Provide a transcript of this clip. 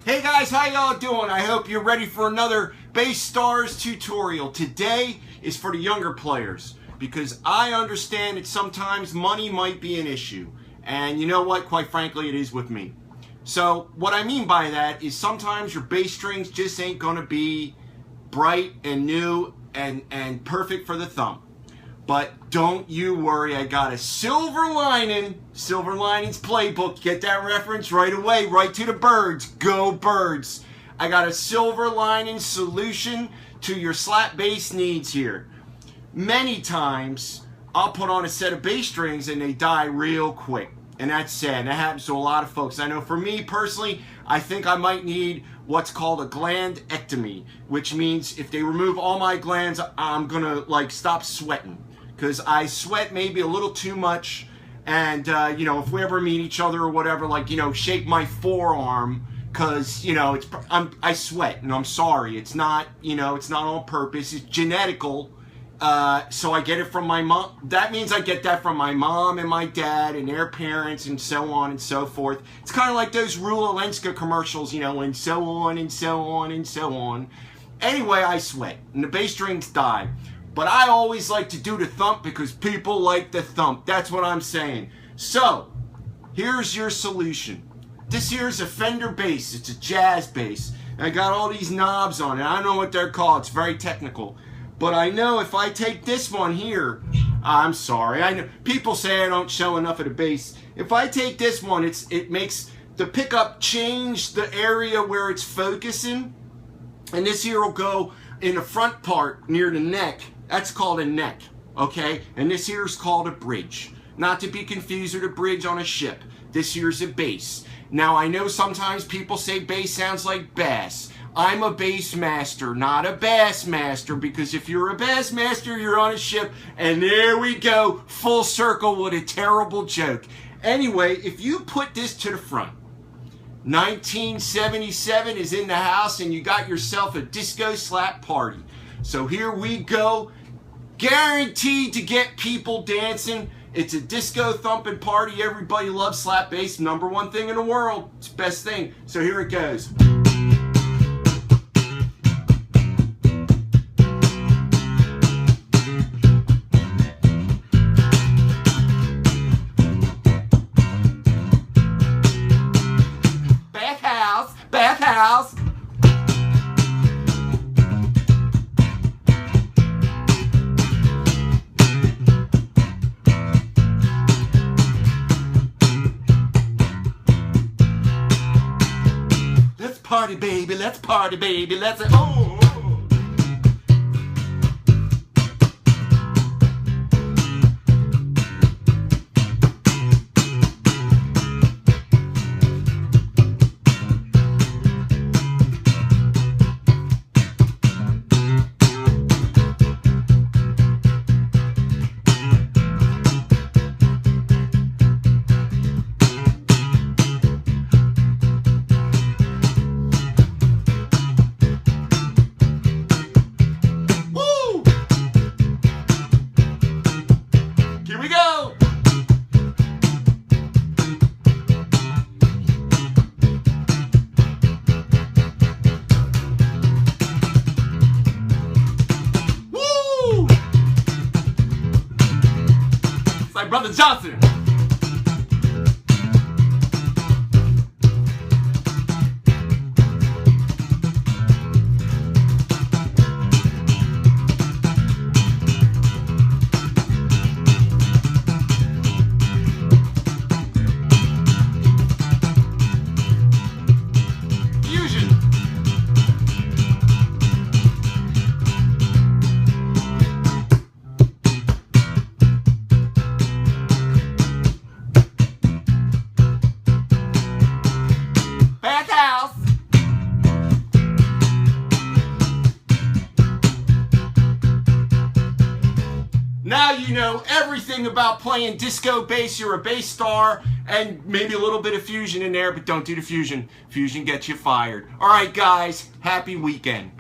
Hey guys, how y'all doing? I hope you're ready for another Bass Stars tutorial. Today is for the younger players because I understand that sometimes money might be an issue. And you know what? Quite frankly, it is with me. So what I mean by that is sometimes your bass strings just ain't gonna be bright and new and perfect for the thumb. But don't you worry, I got a Silver Linings playbook. Get that reference right away, right to the birds. Go birds. I got a Silver Linings solution to your slap bass needs here. Many times, I'll put on a set of bass strings and they die real quick. And that's sad. That happens to a lot of folks. I know for me personally, I think I might need what's called a glandectomy, which means if they remove all my glands, I'm gonna stop sweating. Because I sweat maybe a little too much, and you know, if we ever meet each other or whatever, shake my forearm, because I sweat, and I'm sorry, it's not it's not on purpose, it's genetical. So I get it from my mom. That means I get that from my mom and my dad and their parents and so on and so forth. It's kind of like those Rula Lenska commercials, and so on and so on and so on. Anyway, I sweat, and the bass strings die. But I always like to do the thump because people like the thump. That's what I'm saying. So, here's your solution. This here's a Fender bass. It's a jazz bass. And I got all these knobs on it. I don't know what they're called. It's very technical. But I know if I take this one here, I'm sorry. I know people say I don't show enough of the bass. If I take this one, it makes the pickup change the area where it's focusing. And this here will go in the front part near the neck. That's called a neck, okay? And this here is called a bridge. Not to be confused with a bridge on a ship. This here's a bass. Now, I know sometimes people say bass sounds like bass. I'm a bass master, not a bass master, because if you're a bass master, you're on a ship. And there we go, full circle with a terrible joke. Anyway, if you put this to the front, 1977 is in the house and you got yourself a disco slap party. So here we go. Guaranteed to get people dancing. It's a disco thumping party. Everybody loves slap bass. #1 thing in the world. It's the best thing. So here it goes. Bathhouse, bathhouse. Party baby, let's party baby, let's oh. Like Brother Johnson. Now you know everything about playing disco bass. You're a bass star, and maybe a little bit of fusion in there, but don't do the fusion. Fusion gets you fired. All right, guys, happy weekend.